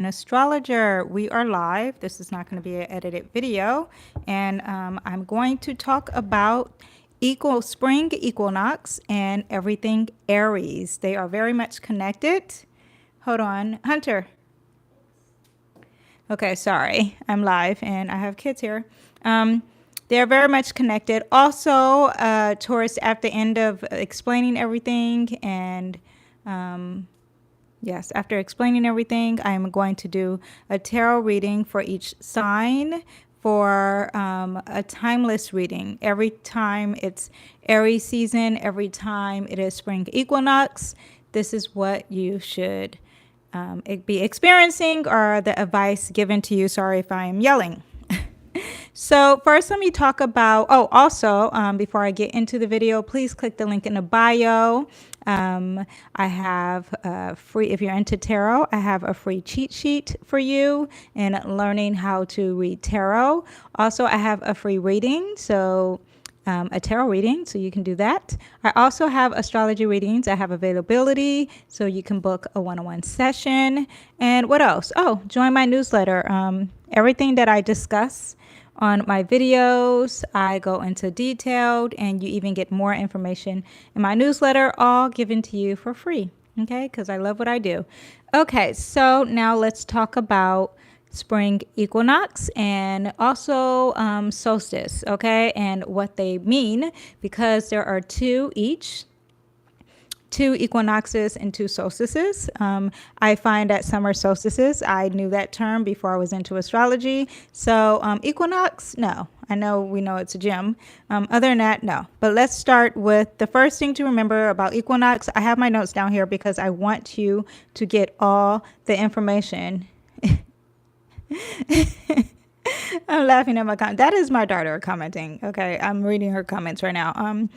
An astrologer, we are live. This is not going to be an edited video, and I'm going to talk about spring equinox and everything Aries. They are very much connected. Hold on, Hunter. Okay, sorry, I'm live and I have kids here. They're very much connected. Also, towards at the end of explaining everything and yes, after explaining everything, I am going to do a tarot reading for each sign for a timeless reading. Every time it's Aries season, every time it is spring equinox, this is what you should be experiencing or the advice given to you. Sorry if I am yelling. So first, let me talk about, also, before I get into the video, please click the link in the bio. I have free, if you're into tarot, I have a free cheat sheet for you in learning how to read tarot. Also, I have a free reading, so a tarot reading, so you can do that. I also have astrology readings. I have availability, so you can book a one-on-one session. And what else? Oh, join my newsletter. Everything that I discuss on my videos, I go into detailed, and you even get more information in my newsletter, all given to you for free, okay? Because I love what I do. Okay, so now let's talk about spring equinox and also solstice, okay, and what they mean, because there are two equinoxes and two solstices. I find that summer solstices, I knew that term before I was into astrology. So equinox, no. I know we know it's a gym. Other than that, no. But let's start with the first thing to remember about equinox. I have my notes down here because I want you to get all the information. I'm laughing at my comment. That is my daughter commenting. Okay, I'm reading her comments right now.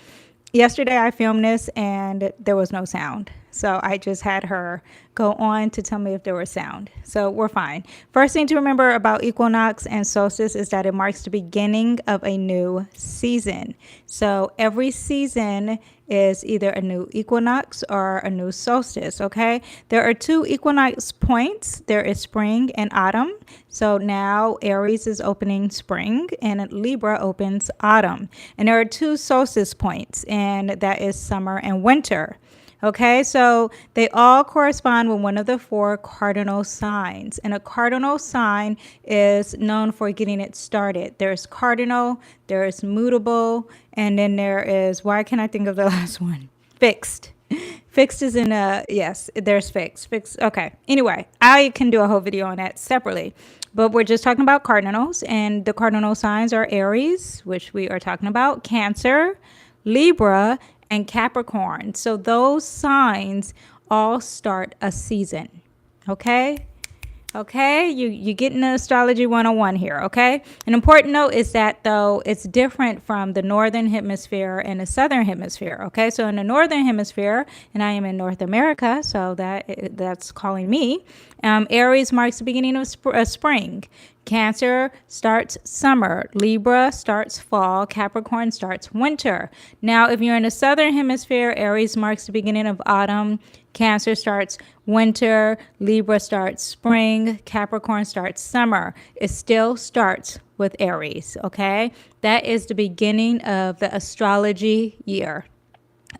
Yesterday I filmed this and there was no sound. So I just had her go on to tell me if there was sound. So we're fine. First thing to remember about equinox and solstice is that it marks the beginning of a new season. So every season is either a new equinox or a new solstice, okay? There are two equinox points. There is spring and autumn. So now Aries is opening spring and Libra opens autumn. And there are two solstice points, and that is summer and winter. Okay, so they all correspond with one of the four cardinal signs. And a cardinal sign is known for getting it started. There's cardinal, there's mutable, and then there is, why can't I think of the last one? Fixed. Fixed is in a, yes, there's fixed. Fixed, okay. Anyway, I can do a whole video on that separately. But we're just talking about cardinals, and the cardinal signs are Aries, which we are talking about, Cancer, Libra, and Capricorn. So those signs all start a season. Okay? Okay, you get into astrology 101 here, okay? An important note is that, though, it's different from the northern hemisphere and the southern hemisphere, okay? So in the northern hemisphere, and I am in North America, so that's calling me, Aries marks the beginning of spring. Cancer starts summer. Libra starts fall. Capricorn starts winter. Now, if you're in the southern hemisphere, Aries marks the beginning of autumn. Cancer starts winter. Libra starts spring. Capricorn starts summer. It still starts with Aries, okay? That is the beginning of the astrology year.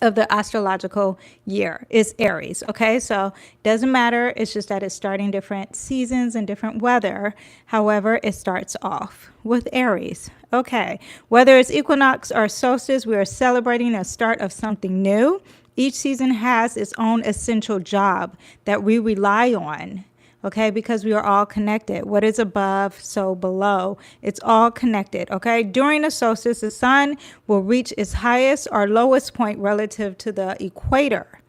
Of the astrological year is Aries, okay? So doesn't matter. It's just that it's starting different seasons and different weather. However, it starts off with Aries, okay? Whether it's equinox or solstice, we are celebrating the start of something new. Each season has its own essential job that we rely on, okay, because we are all connected. What is above, so below. It's all connected, okay? During the solstice, the sun will reach its highest or lowest point relative to the equator.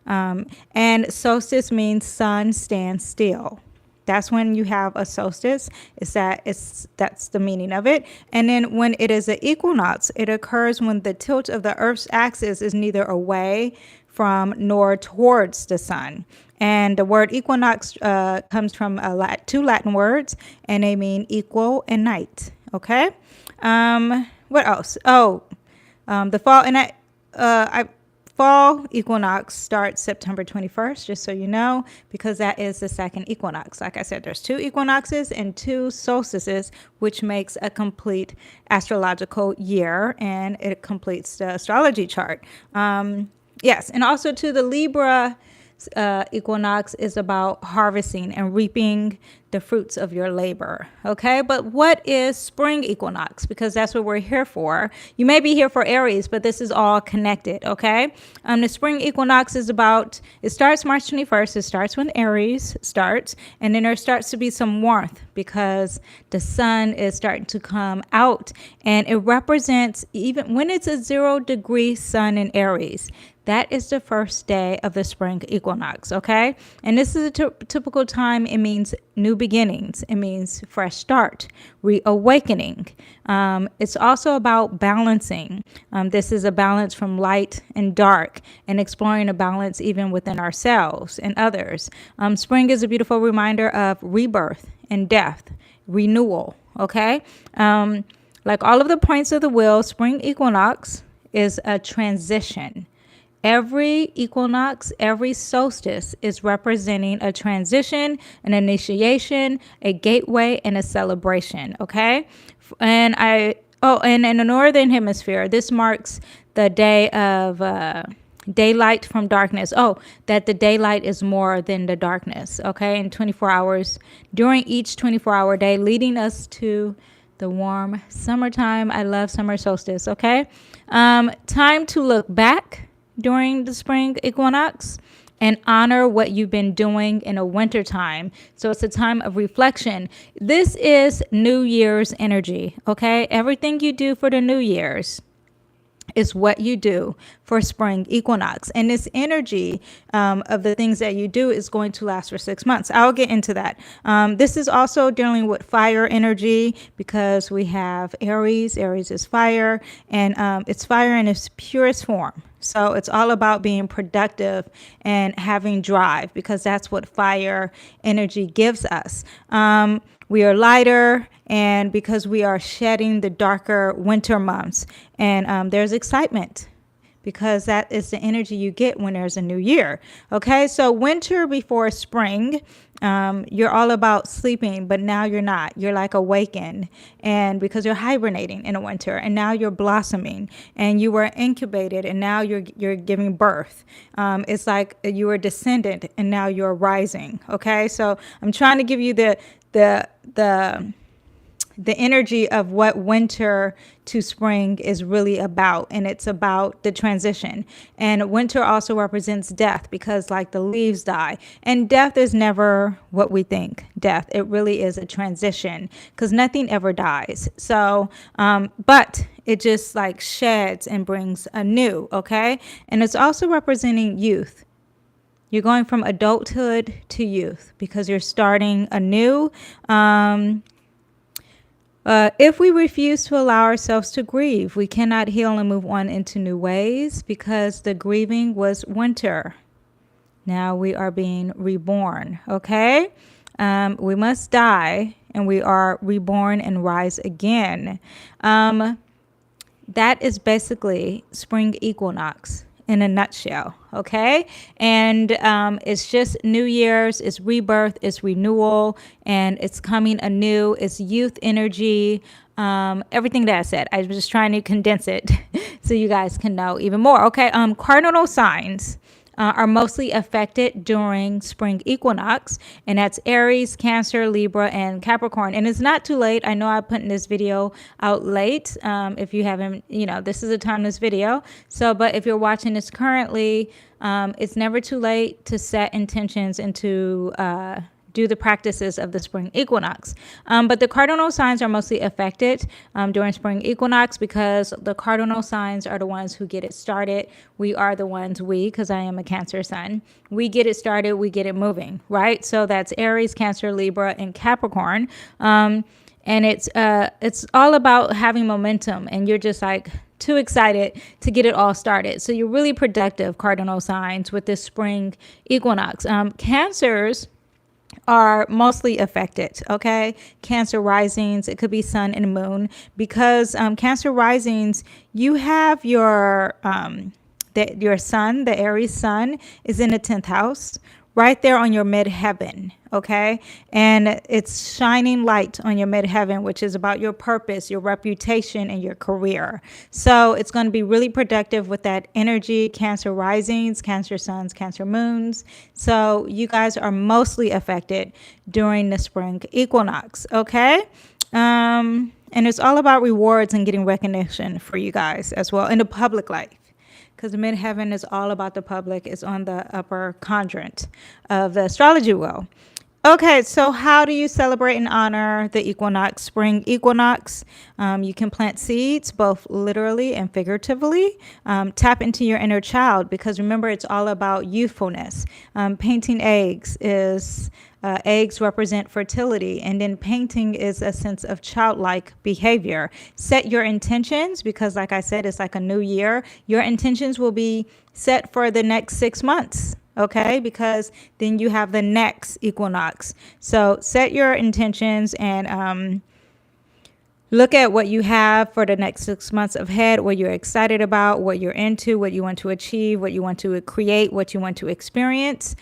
And solstice means sun stands still. That's when you have a solstice. That's the meaning of it. And then when it is an equinox, it occurs when the tilt of the Earth's axis is neither away from nor towards the sun. And the word equinox comes from two Latin words, and they mean equal and night. Okay. What else? The fall, and I fall equinox starts September 21st, just so you know, because that is the second equinox. Like I said, there's 2 equinoxes and 2 solstices, which makes a complete astrological year, and it completes the astrology chart. Yes, and also to the Libra equinox is about harvesting and reaping the fruits of your labor. Okay, but what is spring equinox? Because that's what we're here for. You may be here for Aries, but this is all connected. Okay, the spring equinox is about, it starts March 21st. It starts when Aries starts, and then there starts to be some warmth because the sun is starting to come out, and it represents, even when it's a 0-degree sun in Aries, that is the first day of the spring equinox, okay? And this is a typical time. It means new beginnings. It means fresh start, reawakening. It's also about balancing. This is a balance from light and dark, and exploring a balance even within ourselves and others. Spring is a beautiful reminder of rebirth and death, renewal, okay? Like all of the points of the wheel, spring equinox is a transition. Every equinox, every solstice is representing a transition, an initiation, a gateway, and a celebration. Okay. And and in the northern hemisphere, this marks the day of daylight from darkness. Oh, that the daylight is more than the darkness. Okay. In 24 hours during each 24-hour day, leading us to the warm summertime. I love summer solstice. Okay. Time to look back during the spring equinox and honor what you've been doing in a winter time. So it's a time of reflection. This is New Year's energy, okay? Everything you do for the New Year's is what you do for spring equinox. And this energy of the things that you do is going to last for 6 months. I'll get into that. This is also dealing with fire energy because we have Aries. Aries is fire, and it's fire in its purest form. So it's all about being productive and having drive, because that's what fire energy gives us. We are lighter, and because we are shedding the darker winter months, and there's excitement because that is the energy you get when there's a new year. Okay, so winter before spring, you're all about sleeping, but now you're not. You're like awakened, and because you're hibernating in the winter, and now you're blossoming, and you were incubated, and now you're giving birth. It's like you were descendant, and now you're rising. Okay, so I'm trying to give you the energy of what winter to spring is really about, and it's about the transition. And winter also represents death, because like the leaves die, and death is never what we think. Death, it really is a transition, because nothing ever dies. So but it just like sheds and brings a new. Okay, and it's also representing youth. You're going from adulthood to youth because you're starting anew. If we refuse to allow ourselves to grieve, we cannot heal and move on into new ways, because the grieving was winter. Now we are being reborn, okay? We must die, and we are reborn and rise again. That is basically spring equinox in a nutshell, okay? And it's just New Year's, it's rebirth, it's renewal, and it's coming anew, it's youth energy, everything that I said. I was just trying to condense it so you guys can know even more, okay? Cardinal signs are mostly affected during spring equinox, and that's Aries, Cancer, Libra, and Capricorn. And it's not too late. I know I'm putting this video out late. If you haven't, this is a timeless video. So, but if you're watching this currently, it's never too late to set intentions and to do the practices of the spring equinox. But the cardinal signs are mostly affected during spring equinox, because the cardinal signs are the ones who get it started. We are the ones, because I am a Cancer sun, we get it started, we get it moving, right? So that's Aries, Cancer, Libra, and Capricorn. And it's all about having momentum, and you're just like too excited to get it all started. So you're really productive, cardinal signs, with this spring equinox. Cancers are mostly affected, okay? Cancer risings, it could be sun and moon, because Cancer risings, you have your that your sun, the Aries sun, is in the 10th house, right there on your midheaven, okay? And it's shining light on your midheaven, which is about your purpose, your reputation, and your career. So it's going to be really productive with that energy, Cancer risings, Cancer suns, Cancer moons. So you guys are mostly affected during the spring equinox, okay? And it's all about rewards and getting recognition for you guys as well in the public life, because the midheaven is all about the public. It's on the upper quadrant of the astrology wheel. Okay, so how do you celebrate and honor the equinox, spring equinox? You can plant seeds, both literally and figuratively. Tap into your inner child, because remember, it's all about youthfulness. Painting eggs is... eggs represent fertility, and then painting is a sense of childlike behavior. Set your intentions, because like I said, it's like a new year. Your intentions will be set for the next 6 months, okay? Because then you have the next equinox. So set your intentions and look at what you have for the next 6 months ahead, what you're excited about, what you're into, what you want to achieve, what you want to create, what you want to experience.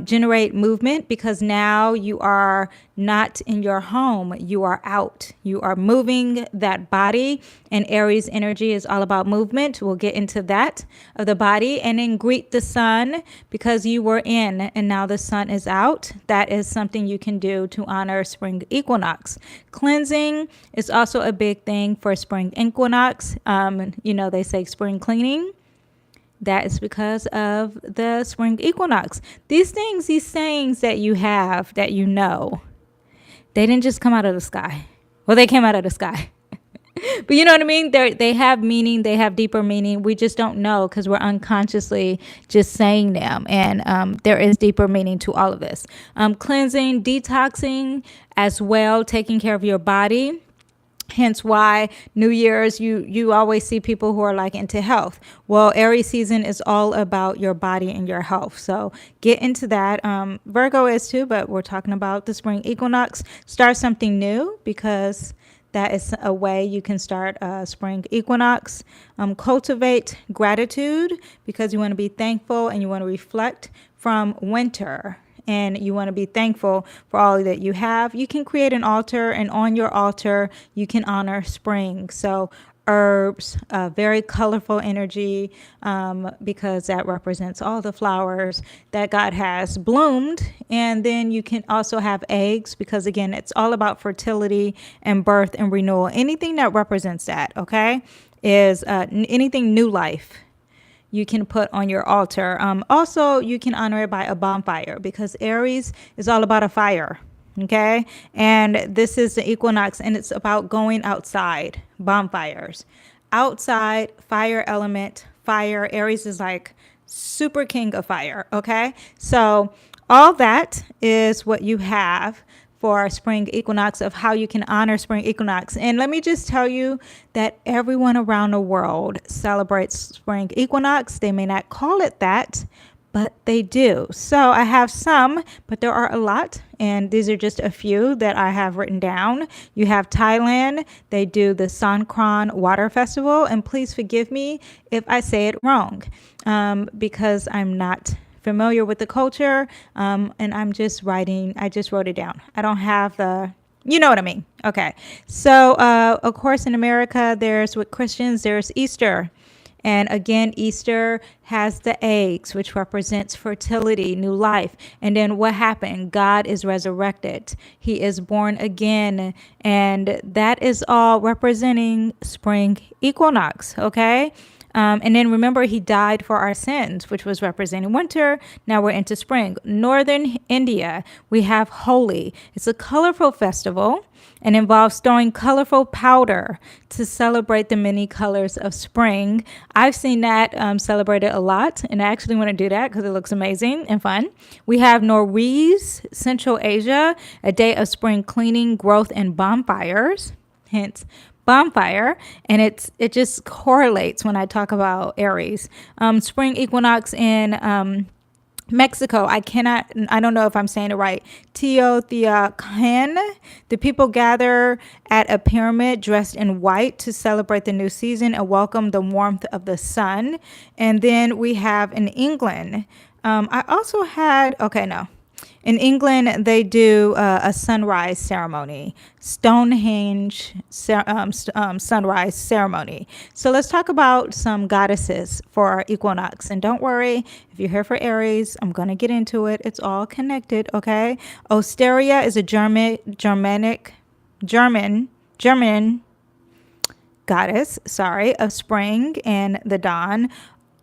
Generate movement, because now you are not in your home. You are out. You are moving that body, and Aries energy is all about movement. We'll get into that of the body. And then greet the sun, because you were in and now the sun is out. That is something you can do to honor spring equinox. Cleansing is also a big thing for spring equinox. They say spring cleaning. That is because of the spring equinox. These things, these sayings that you have, that you know, they didn't just come out of the sky. Well, they came out of the sky. But you know what I mean? They have meaning. They have deeper meaning. We just don't know, because we're unconsciously just saying them. And there is deeper meaning to all of this. Cleansing, detoxing as well, taking care of your body. Hence why New Year's, you always see people who are like into health. Well, Aries season is all about your body and your health. So get into that. Virgo is too, but we're talking about the spring equinox. Start something new, because that is a way you can start spring equinox. Cultivate gratitude, because you want to be thankful and you want to reflect from winter. And you want to be thankful for all that you have. You can create an altar, and on your altar, you can honor spring. So herbs, very colorful energy, because that represents all the flowers that God has bloomed. And then you can also have eggs, because again, it's all about fertility and birth and renewal. Anything that represents that, okay, is anything new life you can put on your altar. Also, you can honor it by a bonfire, because Aries is all about a fire. Okay. And this is the equinox, and it's about going outside. Bonfires, outside, fire element, fire. Aries is like super king of fire. Okay. So all that is what you have for spring equinox, of how you can honor spring equinox. And let me just tell you that everyone around the world celebrates spring equinox. They may not call it that, but they do. So I have some, but there are a lot, and these are just a few that I have written down. You have Thailand. They do the Songkran Water Festival, and please forgive me if I say it wrong, because I'm not familiar with the culture, and I just wrote it down. I don't have you know what I mean. Okay. So, of course, in America, with Christians, there's Easter. And again, Easter has the eggs, which represents fertility, new life. And then what happened? God is resurrected. He is born again. And that is all representing spring equinox. Okay. And then remember, he died for our sins, which was representing winter. Now we're into spring. Northern India, we have Holi. It's a colorful festival and involves throwing colorful powder to celebrate the many colors of spring. I've seen that celebrated a lot, and I actually want to do that because it looks amazing and fun. We have Norwes, Central Asia, a day of spring cleaning, growth, and bonfires. Hence, bonfire, and it just correlates when I talk about Aries. Spring equinox in Mexico, I don't know if I'm saying it right. Teotihuacan. The people gather at a pyramid dressed in white to celebrate the new season and welcome the warmth of the sun. And then we have in England, I also had, okay, no. In England, they do a sunrise ceremony, Stonehenge sunrise ceremony. So let's talk about some goddesses for our equinox. And don't worry, if you're here for Aries, I'm going to get into it. It's all connected, okay? Osteria is a German goddess, of spring and the dawn.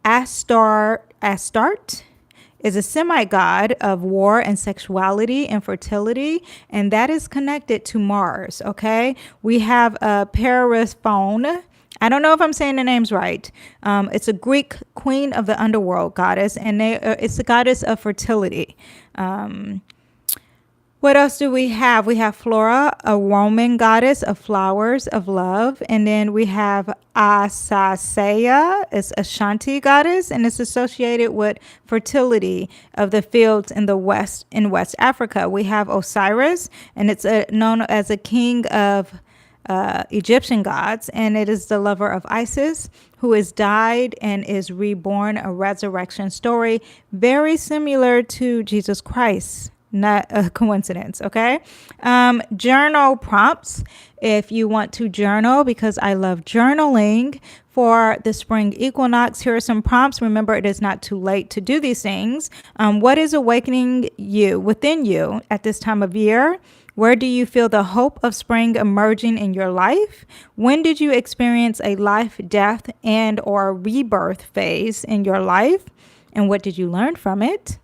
Astarte is a semi-god of war and sexuality and fertility, and that is connected to Mars, okay? We have a Persephone. I don't know if I'm saying the names right. It's a Greek queen of the underworld goddess, and it's a goddess of fertility. What else do we have? We have Flora, a Roman goddess of flowers, of love. And then we have Asasea, it's a Shanti goddess, and it's associated with fertility of the fields in West Africa. We have Osiris, and it's known as a king of Egyptian gods, and it is the lover of Isis, who has died and is reborn, a resurrection story very similar to Jesus Christ. Not a coincidence, okay? Journal prompts. If you want to journal, because I love journaling for the spring equinox, here are some prompts. Remember, it is not too late to do these things. What is awakening within you at this time of year? Where do you feel the hope of spring emerging in your life? When did you experience a life, death, and or rebirth phase in your life? And what did you learn from it?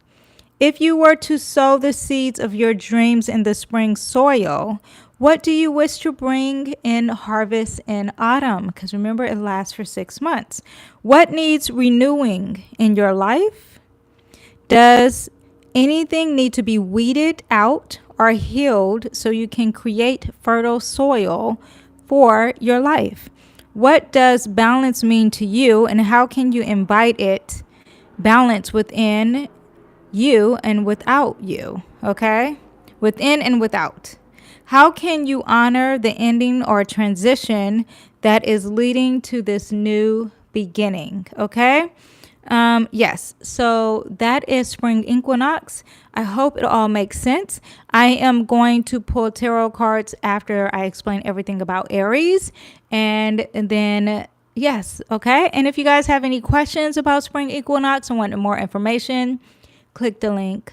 If you were to sow the seeds of your dreams in the spring soil, what do you wish to bring in harvest in autumn? Because remember, it lasts for 6 months. What needs renewing in your life? Does anything need to be weeded out or healed so you can create fertile soil for your life? What does balance mean to you, and how can you invite it, balance within you and without you, okay? Within and without. How can you honor the ending or transition that is leading to this new beginning, okay? Yes, so that is spring equinox. I hope it all makes sense. I am going to pull tarot cards after I explain everything about Aries, and then yes, okay? And if you guys have any questions about spring equinox and want more information, click the link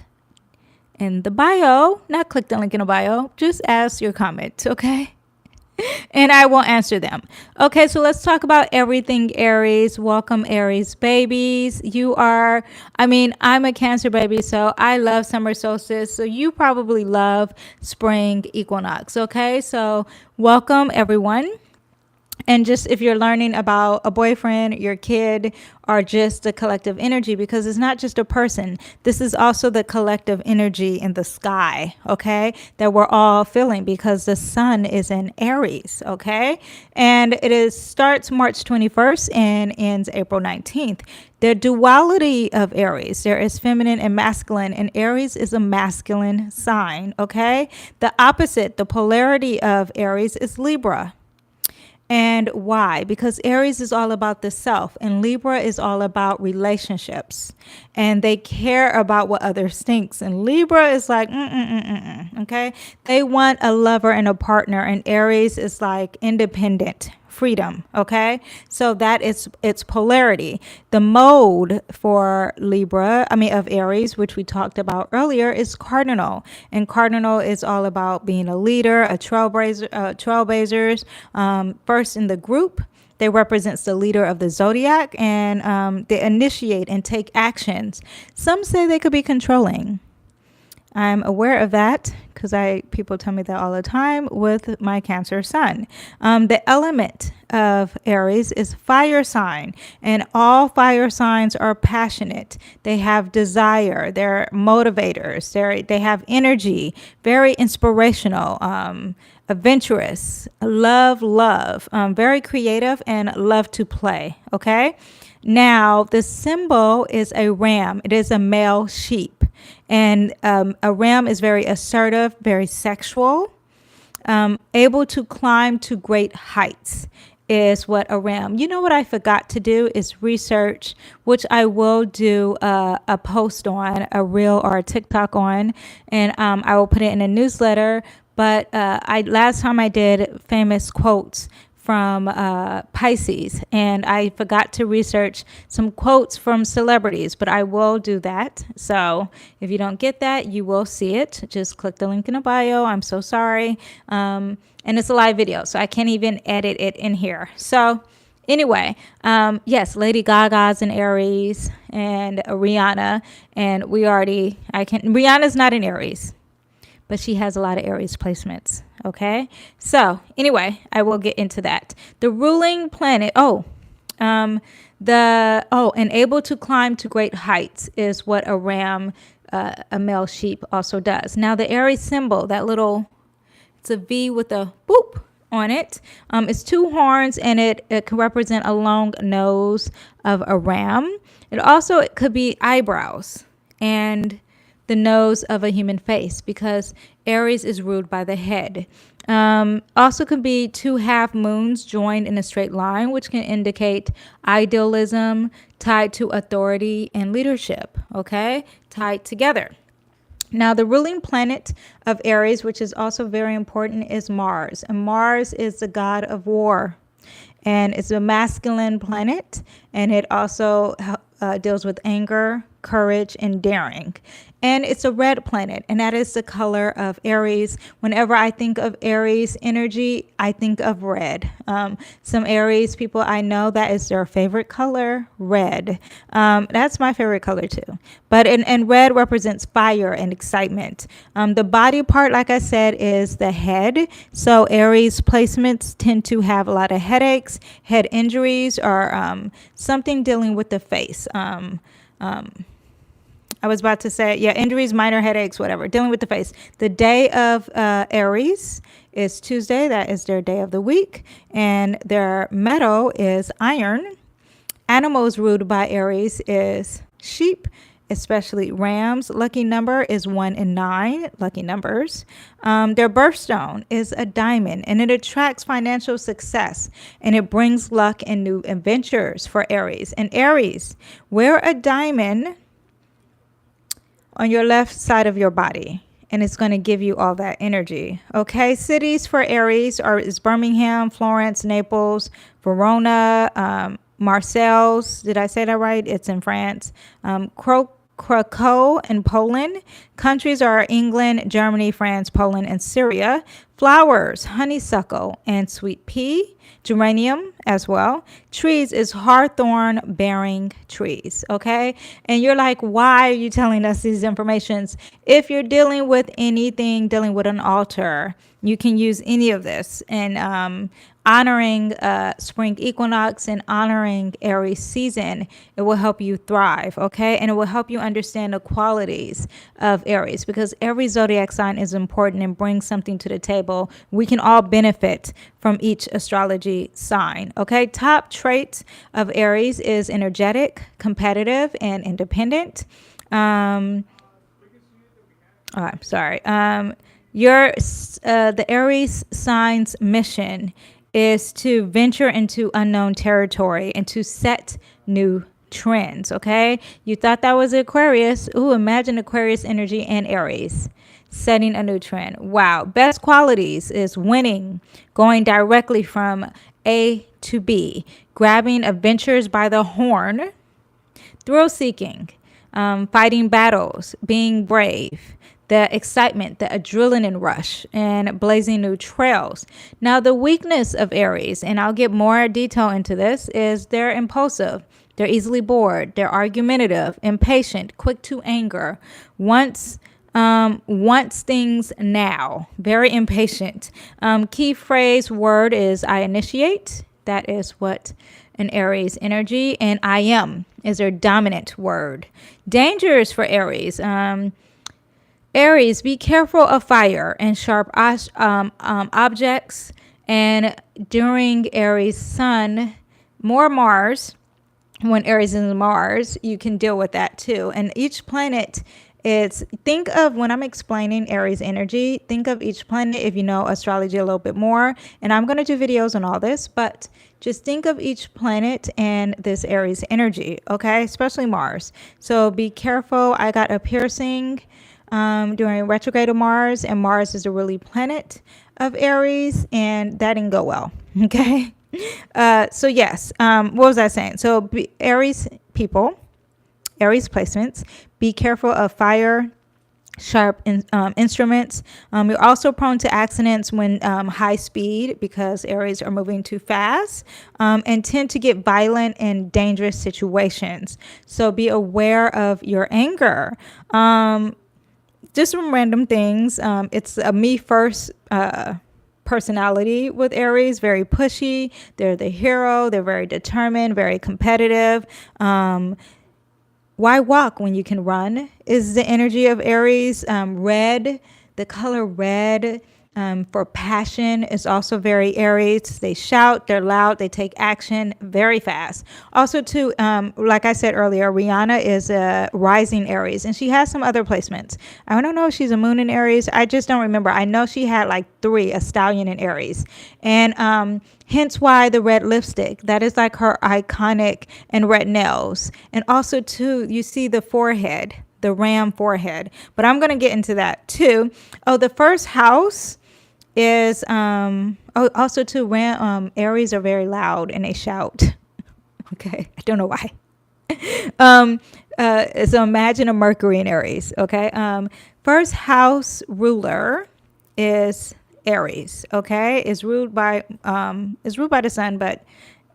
in the bio. Not click the link in the bio. Just ask your comments, okay? And I will answer them. Okay, so let's talk about everything Aries. Welcome, Aries babies. I'm a Cancer baby, so I love summer solstice. So you probably love spring equinox, okay? So welcome, everyone. And just if you're learning about a boyfriend, your kid, or just the collective energy, because it's not just a person. This is also the collective energy in the sky, okay, that we're all feeling because the sun is in Aries, okay? And starts March 21st and ends April 19th. The duality of Aries, there is feminine and masculine, and Aries is a masculine sign, okay? The opposite, the polarity of Aries is Libra. And why? Because Aries is all about the self, and Libra is all about relationships, and they care about what others think. And Libra is like, okay? They want a lover and a partner, and Aries is like independent, freedom, okay? So that is its polarity. The mode for of Aries, which we talked about earlier, is cardinal. And cardinal is all about being a leader, a trailblazers, first in the group. They represents the leader of the Zodiac, and they initiate and take actions. Some say they could be controlling. I'm aware of that because people tell me that all the time with my Cancer sun. The element of Aries is fire sign, and all fire signs are passionate. They have desire. They're motivators. They have energy. Very inspirational. Adventurous. Love. Very creative and love to play. Okay. Now, the symbol is a ram. It is a male sheep. And a ram is very assertive, very sexual, able to climb to great heights is what a ram. You know what I forgot to do is research, which I will do a post on, a reel or a TikTok on, and I will put it in a newsletter. But I last time I did famous quotes from Pisces, and I forgot to research some quotes from celebrities, but I will do that. So if you don't get that, you will see it. Just click the link in the bio. I'm so sorry. And it's a live video, so I can't even edit it in here. So anyway, yes, Lady Gaga's in Aries and Rihanna, and Rihanna's not in Aries, but she has a lot of Aries placements. Okay. So anyway, I will get into that. The ruling planet. And able to climb to great heights is what a ram, a male sheep also does. Now the Aries symbol, it's a V with a boop on it. It's two horns, and it can represent a long nose of a ram. It could be eyebrows and the nose of a human face, because Aries is ruled by the head. Also could be two half moons joined in a straight line, which can indicate idealism tied to authority and leadership, okay? Tied together. Now, the ruling planet of Aries, which is also very important, is Mars. And Mars is the god of war. And it's a masculine planet. And it also deals with anger, courage, and daring. And it's a red planet, and that is the color of Aries. Whenever I think of Aries energy, I think of red. Some Aries people I know, that is their favorite color, red. That's my favorite color too. But and red represents fire and excitement. The body part, like I said, is the head. So Aries placements tend to have a lot of headaches, head injuries, or something dealing with the face. I was about to say, injuries, minor headaches, whatever, dealing with the face. The day of Aries is Tuesday. That is their day of the week. And their metal is iron. Animals ruled by Aries is sheep, especially rams. Lucky number is 1 and 9, lucky numbers. Their birthstone is a diamond, and it attracts financial success, and it brings luck and new adventures for Aries. And Aries, wear a diamond on your left side of your body, and it's going to give you all that energy. Okay, cities for Aries is Birmingham, Florence, Naples, Verona, Marseilles. Did I say that right? It's in France. Krakow in Poland. Countries are England, Germany, France, Poland, and Syria. Flowers, honeysuckle and sweet pea. Geranium as well. Trees is hawthorn bearing trees. Okay. And you're like, why are you telling us these informations? If you're dealing with anything, dealing with an altar, you can use any of this. And honoring spring equinox and honoring Aries season, it will help you thrive. Okay. And it will help you understand the qualities of Aries, because every zodiac sign is important and brings something to the table. We can all benefit from each astrology sign. Okay. Top traits of Aries is energetic, competitive, and independent. I'm sorry. The Aries sign's mission is to venture into unknown territory and to set new trends. Okay. You thought that was Aquarius. Ooh, imagine Aquarius energy and Aries setting a new trend. Wow. Best qualities is winning, going directly from A to B, grabbing adventures by the horn, thrill seeking, fighting battles, being brave, the excitement, the adrenaline rush, and blazing new trails. Now, the weakness of Aries, and I'll get more detail into this, is they're impulsive. They're easily bored. They're argumentative, impatient, quick to anger, wants things now, very impatient. Key phrase word is I initiate. That is what an Aries energy, and I am is their dominant word. Dangers for Aries. Aries, be careful of fire and sharp objects. And during Aries sun, more Mars, when Aries is Mars, you can deal with that too. And each planet is, think of, when I'm explaining Aries energy, think of each planet, if you know astrology a little bit more. And I'm going to do videos on all this, but just think of each planet and this Aries energy, okay? Especially Mars. So be careful. I got a piercing during retrograde of Mars, and Mars is a really planet of Aries, and that didn't go well, okay? So yes, what was I saying? So Aries people, Aries placements, be careful of fire, sharp instruments. You're also prone to accidents when high speed, because Aries are moving too fast, and tend to get violent in dangerous situations. So be aware of your anger. Just some random things. It's a me first personality with Aries, very pushy. They're the hero. They're very determined, very competitive. Why walk when you can run is the energy of Aries. Red, the color red, for passion is also very Aries. They shout, they're loud, they take action very fast. Also too, like I said earlier, Rihanna is a rising Aries, and she has some other placements. I don't know if she's a moon in Aries. I just don't remember. I know she had like 3, a stallion in Aries. And hence why the red lipstick, that is like her iconic, and red nails. And also too, you see the forehead, the ram forehead. But I'm going to get into that too. Oh, the first house is also too, Aries are very loud and they shout. Okay, I don't know why. So imagine a Mercury in Aries. Okay, first house ruler is Aries. Okay, is ruled by the sun, but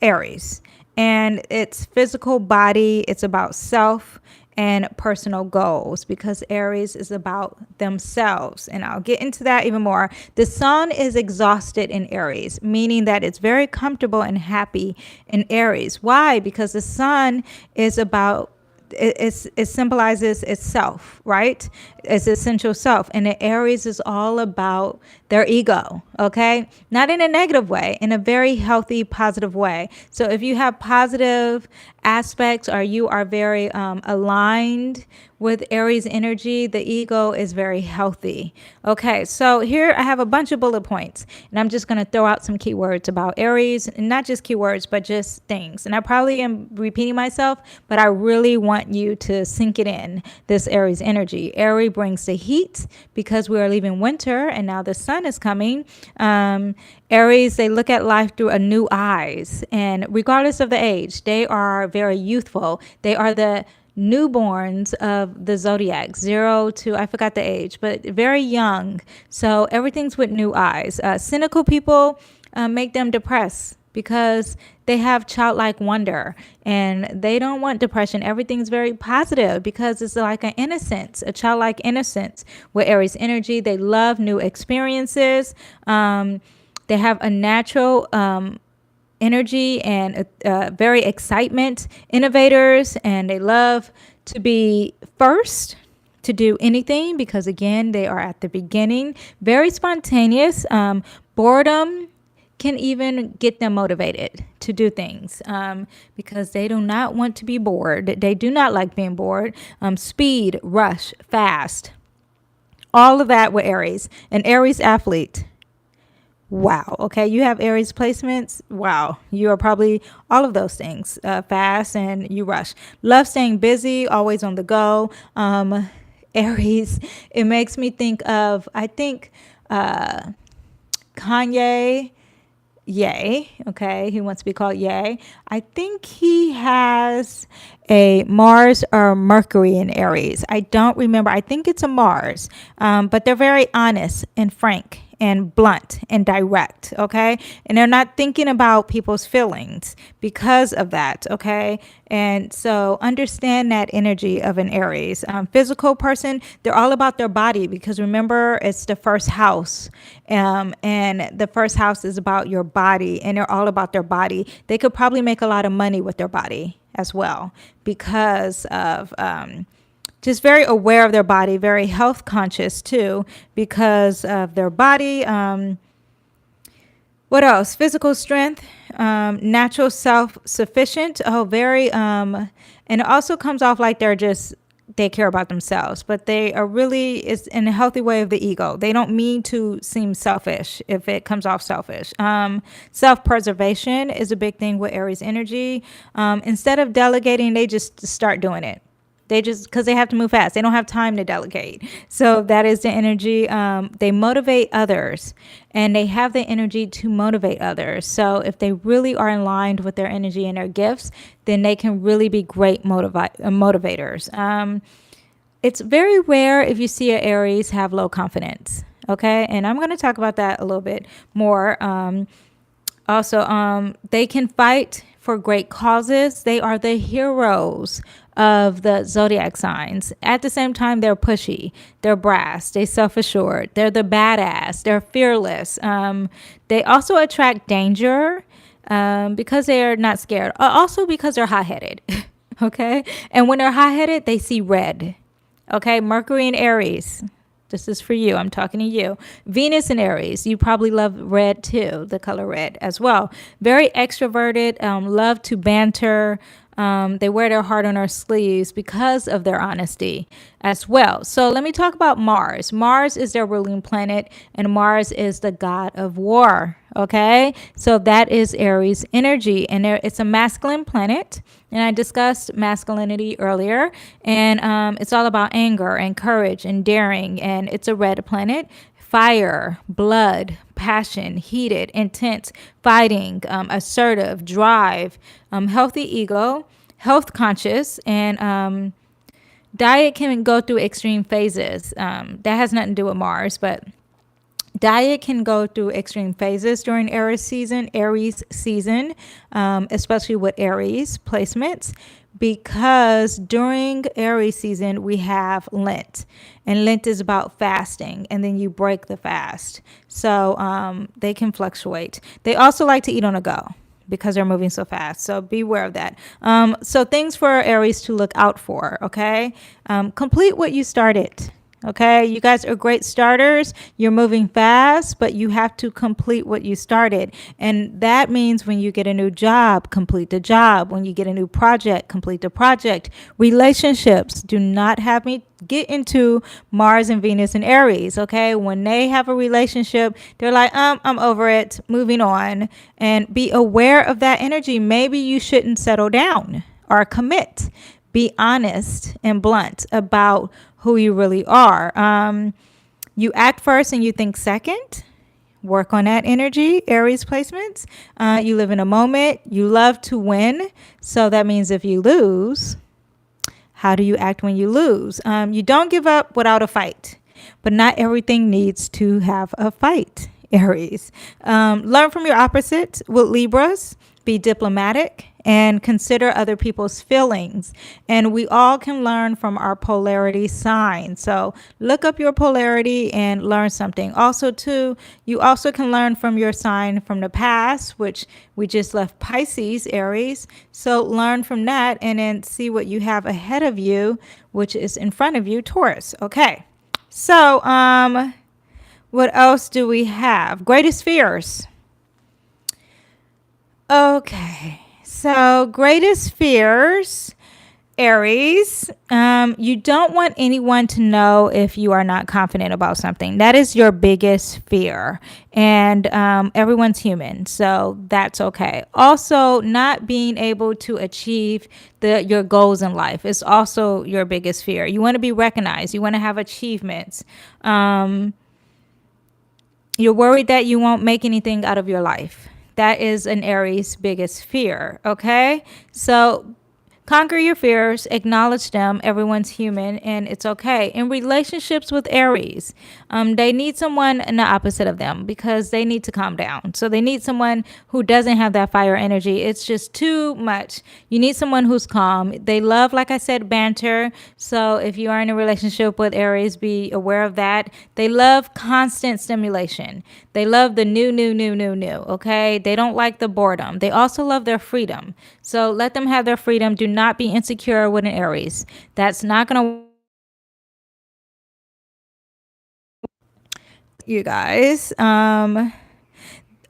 Aries, and it's physical body. It's about self and personal goals, because Aries is about themselves. And I'll get into that even more. The sun is exhausted in Aries, meaning that it's very comfortable and happy in Aries. Why? Because the sun is about, it symbolizes itself, right? It's essential self. And the Aries is all about their ego, okay? Not in a negative way, in a very healthy, positive way. So if you have positive aspects, or you are very aligned with Aries energy, the ego is very healthy. Okay, so here I have a bunch of bullet points, and I'm just going to throw out some keywords about Aries, and not just keywords, but just things. And I probably am repeating myself, but I really want you to sink it in, this Aries energy. Aries brings the heat, because we are leaving winter and now the sun is coming. Aries, they look at life through a new eyes, and regardless of the age, they are very youthful. They are the newborns of the Zodiac, 0 to, I forgot the age, but very young. So everything's with new eyes. Cynical people make them depressed, because they have childlike wonder, and they don't want depression. Everything's very positive, because it's like an innocence, a childlike innocence with Aries energy. They love new experiences. They have a natural energy and very excitement, innovators, and they love to be first to do anything, because again, they are at the beginning. Very spontaneous. Boredom can even get them motivated to do things, because they do not want to be bored. They do not like being bored. Speed, rush, fast, all of that with Aries. An Aries athlete. Wow. Okay. You have Aries placements. Wow. You are probably all of those things, fast, and you rush. Love staying busy, always on the go. Aries, it makes me think of, I think, Kanye. Ye, okay, he wants to be called Ye. I think he has a Mars or Mercury in Aries. I don't remember. I think it's a Mars, but they're very honest and frank and blunt and direct, okay? And they're not thinking about people's feelings because of that, okay? And so understand that energy of an Aries. Physical person, they're all about their body, because remember, it's the first house. And the first house is about your body, and they're all about their body. They could probably make a lot of money with their body as well, because of just very aware of their body, very health conscious too, because of their body. What else? Physical strength, natural self-sufficient. Oh, very, and it also comes off like they care about themselves, but they are really, it's in a healthy way of the ego. They don't mean to seem selfish if it comes off selfish. Self-preservation is a big thing with Aries energy. Instead of delegating, they just start doing it. They just, because they have to move fast. They don't have time to delegate. So that is the energy. They motivate others and they have the energy to motivate others. So if they really are aligned with their energy and their gifts, then they can really be great motivators. It's very rare if you see an Aries have low confidence. Okay. And I'm going to talk about that a little bit more. Also, they can fight for great causes. They are the heroes of the zodiac signs. At the same time, they're pushy, they're brass, they're self-assured, they're the badass, they're fearless. They also attract danger because they are not scared. Also because they're hot-headed. Okay, and when they're hot-headed, they see red. Okay, Mercury in Aries. This is for you. I'm talking to you. Venus in Aries. You probably love red too, the color red as well. Very extroverted, love to banter. They wear their heart on their sleeves because of their honesty as well. So let me talk about Mars. Mars is their ruling planet, and Mars is the god of war. Okay, so that is Aries energy, and it's a masculine planet. And I discussed masculinity earlier, and it's all about anger and courage and daring. And it's a red planet. Fire, blood, passion, heated, intense, fighting, assertive, drive, healthy ego, health conscious, and diet can go through extreme phases. That has nothing to do with Mars, but diet can go through extreme phases during Aries season, especially with Aries placements, because during Aries season, we have Lent, and Lent is about fasting, and then you break the fast. So they can fluctuate. They also like to eat on the go because they're moving so fast. So beware of that. So things for Aries to look out for, okay? Complete what you started. Okay, you guys are great starters. You're moving fast, but you have to complete what you started. And that means when you get a new job, complete the job. When you get a new project, complete the project. Relationships, do not have me get into Mars and Venus and Aries. Okay, when they have a relationship, they're like, I'm over it, moving on. And be aware of that energy. Maybe you shouldn't settle down or commit. Be honest and blunt about who you really are. You act first and you think second. Work on that energy, Aries placements. You live in a moment. You love to win. So that means if you lose, how do you act when you lose? You don't give up without a fight, but not everything needs to have a fight, Aries. Learn from your opposite with Libras. Be diplomatic and consider other people's feelings. And we all can learn from our polarity sign. So look up your polarity and learn something. Also, too, you also can learn from your sign from the past, which we just left Pisces, Aries. So learn from that and then see what you have ahead of you, which is in front of you, Taurus. Okay. So, what else do we have? Greatest fears. Okay, so greatest fears, Aries. You don't want anyone to know if you are not confident about something. That is your biggest fear. And everyone's human, so that's okay. Also, not being able to achieve your goals in life is also your biggest fear. You want to be recognized. You want to have achievements. You're worried that you won't make anything out of your life. That is an Aries' biggest fear, okay? So conquer your fears, acknowledge them. Everyone's human, and it's okay. In relationships with Aries, they need someone in the opposite of them because they need to calm down. So they need someone who doesn't have that fire energy. It's just too much. You need someone who's calm. They love, like I said, banter. So if you are in a relationship with Aries, be aware of that. They love constant stimulation. They love the new, okay? They don't like the boredom. They also love their freedom. So let them have their freedom. Do not be insecure with an Aries. That's not going to, you guys.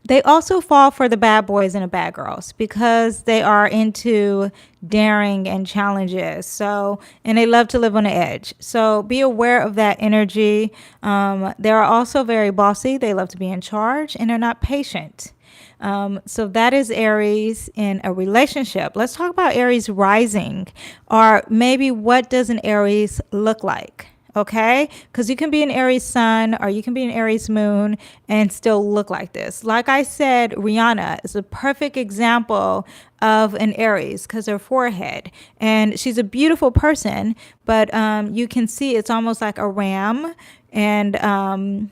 They also fall for the bad boys and the bad girls because they are into daring and challenges. So, and they love to live on the edge. So be aware of that energy. They are also very bossy. They love to be in charge and they're not patient. So that is Aries in a relationship. Let's talk about Aries rising, or maybe what does an Aries look like? Okay, because you can be an Aries sun or you can be an Aries moon and still look like this. Like I said, Rihanna is a perfect example of an Aries because her forehead, and she's a beautiful person, but you can see it's almost like a ram, and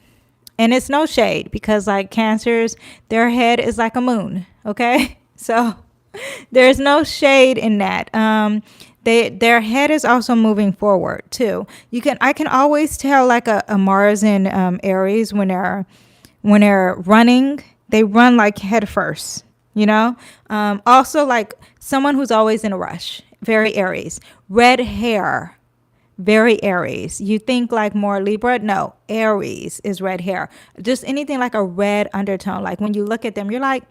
it's no shade because like Cancers, their head is like a moon. Okay, so there's no shade in that. Their head is also moving forward too. I can always tell like a Mars in Aries when they're running, they run like head first, you know? Also like someone who's always in a rush, very Aries. Red hair, very Aries. You think like more Libra? No, Aries is red hair. Just anything like a red undertone. Like when you look at them, you're like,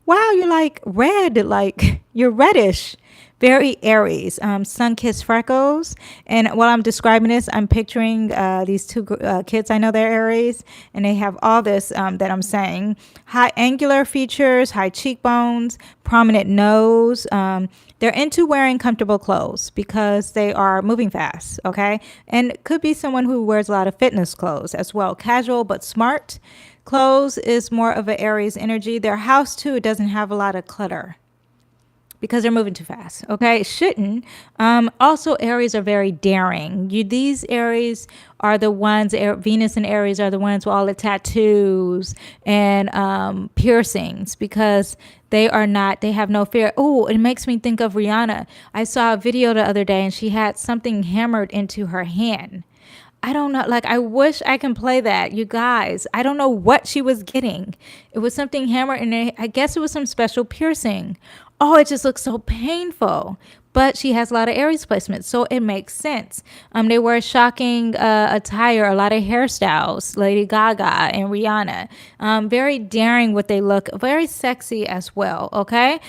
wow, you're like red, like you're reddish. Very Aries, sun-kissed freckles. And while I'm describing this, I'm picturing these two kids. I know they're Aries, and they have all this that I'm saying. High angular features, high cheekbones, prominent nose. They're into wearing comfortable clothes because they are moving fast, okay? And it could be someone who wears a lot of fitness clothes as well. Casual but smart clothes is more of an Aries energy. Their house, too, doesn't have a lot of clutter because they're moving too fast. Okay, it shouldn't. Also, Aries are very daring. These Aries are the ones. Venus and Aries are the ones with all the tattoos and piercings because they are not. They have no fear. Oh, it makes me think of Rihanna. I saw a video the other day, and she had something hammered into her hand. I don't know. Like, I wish I can play that. You guys, I don't know what she was getting. It was something hammered, and I guess it was some special piercing. Oh, it just looks so painful. But she has a lot of Aries placements, so it makes sense. They wear shocking attire, a lot of hairstyles, Lady Gaga and Rihanna. Very daring what they look, very sexy as well, okay?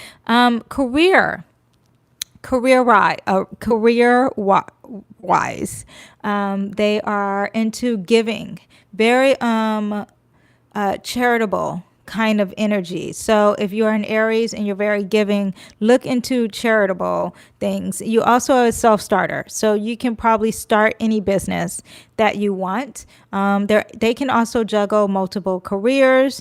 Career wise, they are into giving, very charitable kind of energy. So if you're an Aries and you're very giving, look into charitable things. You also are a self-starter, so you can probably start any business that you want. They can also juggle multiple careers,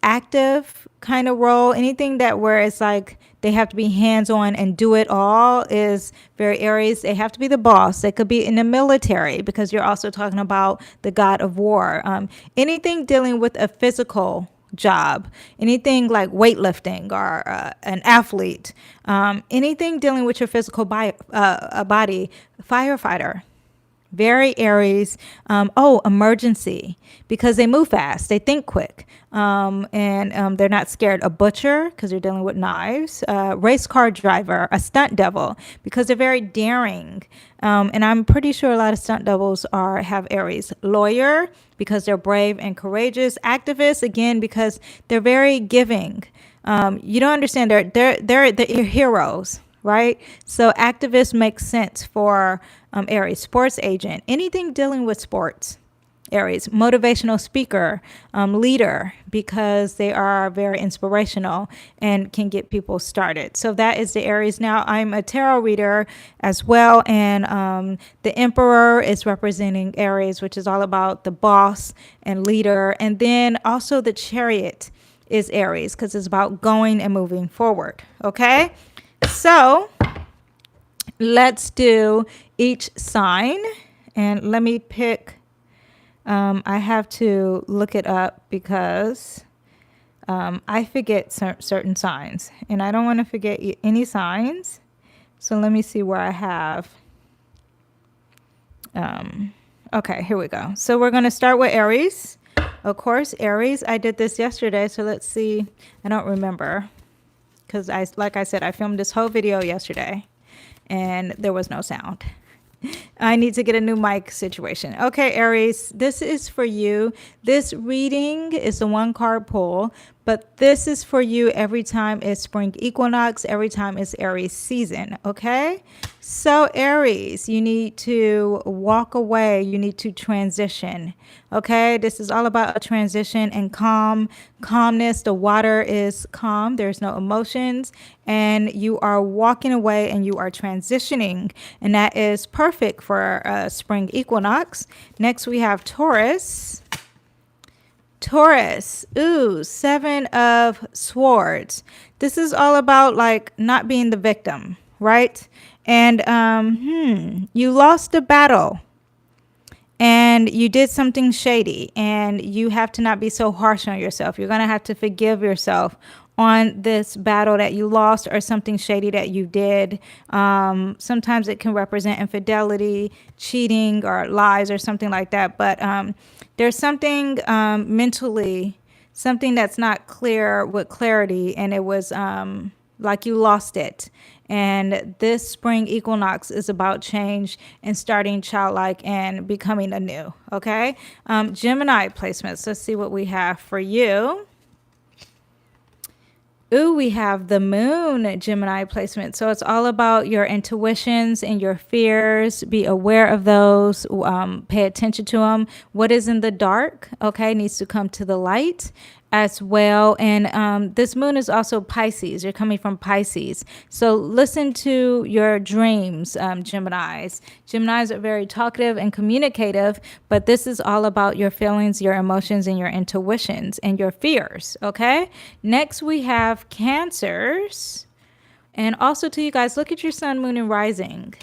active kind of role, anything that where it's like they have to be hands-on and do it all is very Aries. They have to be the boss. They could be in the military because you're also talking about the god of war. Anything dealing with a physical job, anything like weightlifting or an athlete, anything dealing with your physical body, firefighter. Very Aries. Emergency, because they move fast, they think quick, and they're not scared. A butcher, because they're dealing with knives. Race car driver, a stunt devil, because they're very daring. And I'm pretty sure a lot of stunt doubles have Aries. Lawyer, because they're brave and courageous. Activist, again, because they're very giving. You don't understand. They're heroes. Right? So activist makes sense for Aries. Sports agent, anything dealing with sports. Aries. Motivational speaker, leader, because they are very inspirational and can get people started. So that is the Aries. Now I'm a tarot reader as well, and the Emperor is representing Aries, which is all about the boss and leader. And then also the Chariot is Aries because it's about going and moving forward. Okay? So let's do each sign, and let me pick. I have to look it up because I forget certain signs, and I don't want to forget any signs. So let me see where I have. Okay, here we go. So we're going to start with Aries. Of course, Aries. I did this yesterday, so let's see. I don't remember. Because like I said, I filmed this whole video yesterday and there was no sound. I need to get a new mic situation. Okay, Aries, this is for you. This reading is a one card pull, but this is for you every time it's spring equinox, every time it's Aries season. Okay, so Aries, you need to walk away, you need to transition. Okay, this is all about a transition and calmness. The water is calm, there's no emotions, and you are walking away and you are transitioning, and that is perfect for spring equinox. Next, we have Taurus. Taurus, ooh, Seven of Swords. This is all about like not being the victim, right? And you lost the battle and you did something shady, and you have to not be so harsh on yourself. You're going to have to forgive yourself on this battle that you lost or something shady that you did. Sometimes it can represent infidelity, cheating, or lies or something like that. But there's something mentally, something that's not clear with clarity, and it was like you lost it. And this spring equinox is about change and starting childlike and becoming anew. Okay. Gemini placements. Let's see what we have for you. Ooh, we have the moon Gemini placement. So it's all about your intuitions and your fears. Be aware of those. Pay attention to them. What is in the dark, okay, needs to come to the light as well. And this moon is also Pisces. You're coming from Pisces. So listen to your dreams, Geminis. Geminis are very talkative and communicative, but this is all about your feelings, your emotions, and your intuitions and your fears, okay? Next, we have Cancers. And also to you guys, look at your sun, moon, and rising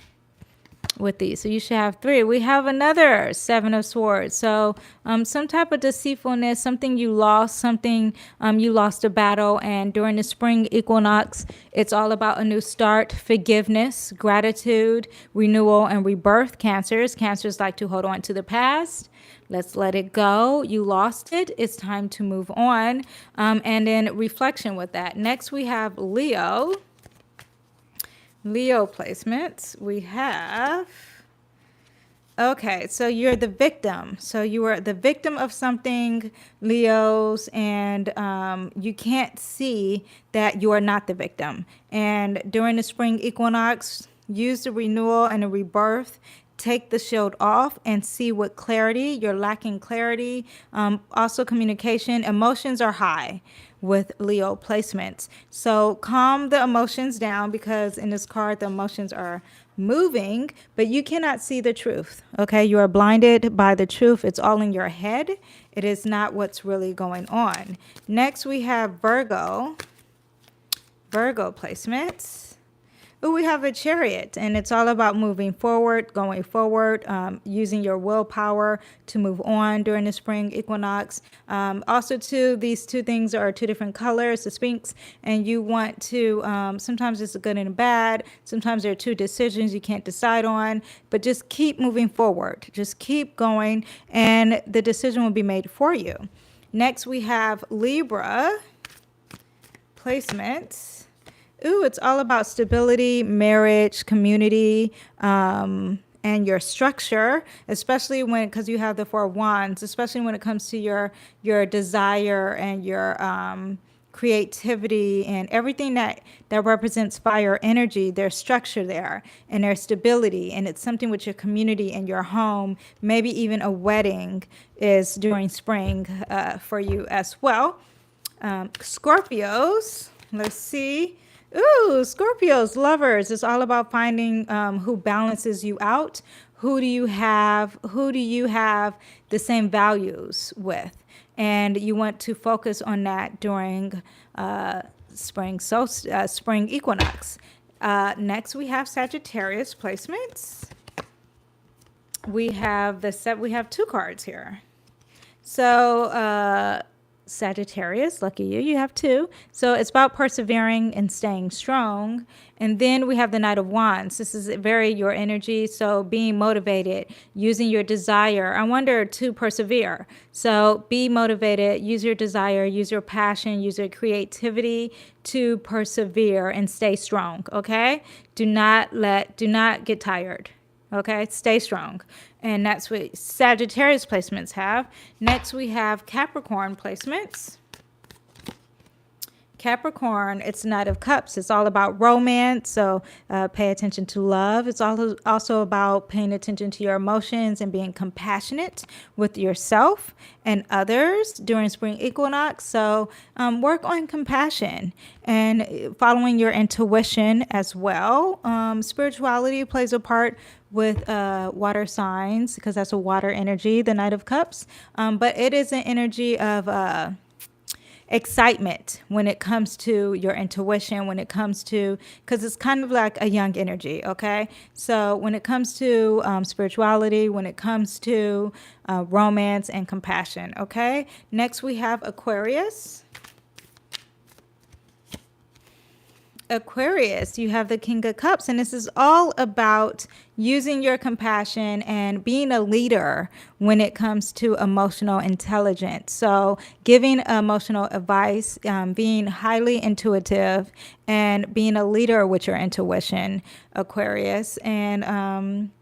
with these. So you should have 3. We have another Seven of Swords. So some type of deceitfulness, something you lost, something you lost a battle. And during the spring equinox, it's all about a new start, forgiveness, gratitude, renewal, and rebirth. Cancers like to hold on to the past. Let's let it go. You lost it. It's time to move on. And then reflection with that. Next, we have Leo. Leo placements. We have, okay, so you're the victim. So you are the victim of something, Leos, and you can't see that you are not the victim. And during the spring equinox, use the renewal and the rebirth. Take the shield off and see with clarity. You're lacking clarity. Also communication. Emotions are high with Leo placements. So calm the emotions down, because in this card, the emotions are moving, but you cannot see the truth. Okay, you are blinded by the truth. It's all in your head. It is not what's really going on. Next, we have Virgo. Virgo placements. Ooh, we have a Chariot, and it's all about moving forward, going forward, using your willpower to move on during the spring equinox. Also, too, these two things are 2 different colors, the Sphinx, and you want to, sometimes it's a good and a bad. Sometimes there are 2 decisions you can't decide on, but just keep moving forward. Just keep going, and the decision will be made for you. Next, we have Libra placements. Ooh, it's all about stability, marriage, community, and your structure, especially because you have the 4 wands, especially when it comes to your desire and your creativity and everything that represents fire energy. There's structure there and there's stability, and it's something with your community and your home. Maybe even a wedding is during spring for you as well. Scorpios, let's see. Ooh, Scorpios, lovers. It's all about finding who balances you out. Who do you have the same values with? And you want to focus on that during spring equinox. Next, we have Sagittarius placements. We have 2 cards here. So Sagittarius, lucky you, you have 2. So it's about persevering and staying strong. And then we have the Knight of Wands. This is very your energy. So being motivated, using your desire. I wonder to persevere. So be motivated, use your desire, use your passion, use your creativity to persevere and stay strong. Okay. Do not get tired. Okay, stay strong. And that's what Sagittarius placements have. Next, we have Capricorn placements. Capricorn, it's Knight of Cups. It's all about romance. So pay attention to love. It's also about paying attention to your emotions and being compassionate with yourself and others during spring equinox. So work on compassion and following your intuition as well. Spirituality plays a part with water signs because that's a water energy, the Knight of Cups. But it is an energy of excitement when it comes to your intuition, when it comes to, because it's kind of like a young energy. Okay, so when it comes to spirituality, when it comes to romance and compassion. Okay, next we have Aquarius. Aquarius, you have the King of Cups, and this is all about using your compassion and being a leader when it comes to emotional intelligence. So giving emotional advice, being highly intuitive, and being a leader with your intuition, Aquarius. And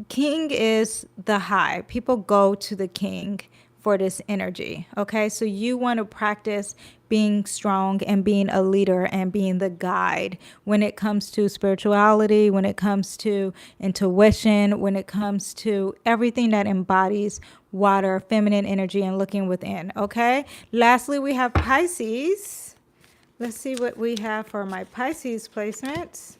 King is the high. People go to the king for this energy. Okay, so you want to practice being strong and being a leader and being the guide when it comes to spirituality, when it comes to intuition, when it comes to everything that embodies water, feminine energy, and looking within. Okay, lastly, we have Pisces. Let's see what we have for my Pisces placements.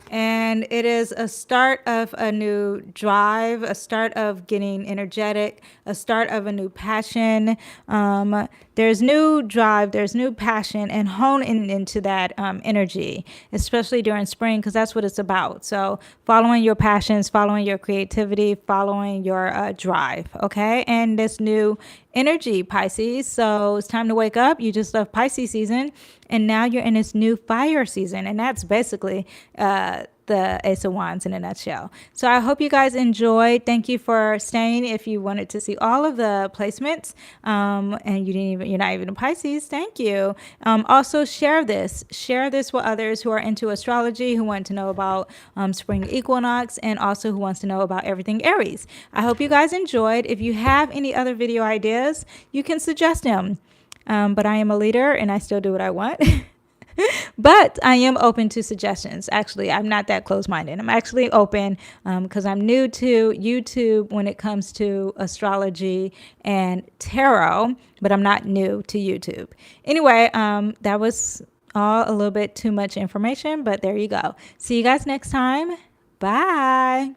And it is a start of a new drive, a start of getting energetic, a start of a new passion. There's new drive, there's new passion, and hone into that energy, especially during spring, because that's what it's about. So following your passions, following your creativity, following your drive, okay? And this new energy, Pisces. So it's time to wake up. You just left Pisces season, and now you're in this new fire season, and that's basically the Ace of Wands in a nutshell. So I hope you guys enjoyed. Thank you for staying. If you wanted to see all of the placements, and you're not even a Pisces, thank you. Also share this with others who are into astrology, who want to know about spring equinox, and also who wants to know about everything Aries. I hope you guys enjoyed. If you have any other video ideas, you can suggest them. But I am a leader and I still do what I want. But I am open to suggestions. Actually, I'm not that close-minded. I'm actually open because I'm new to YouTube when it comes to astrology and tarot, but I'm not new to YouTube. Anyway, that was all a little bit too much information, but there you go. See you guys next time. Bye.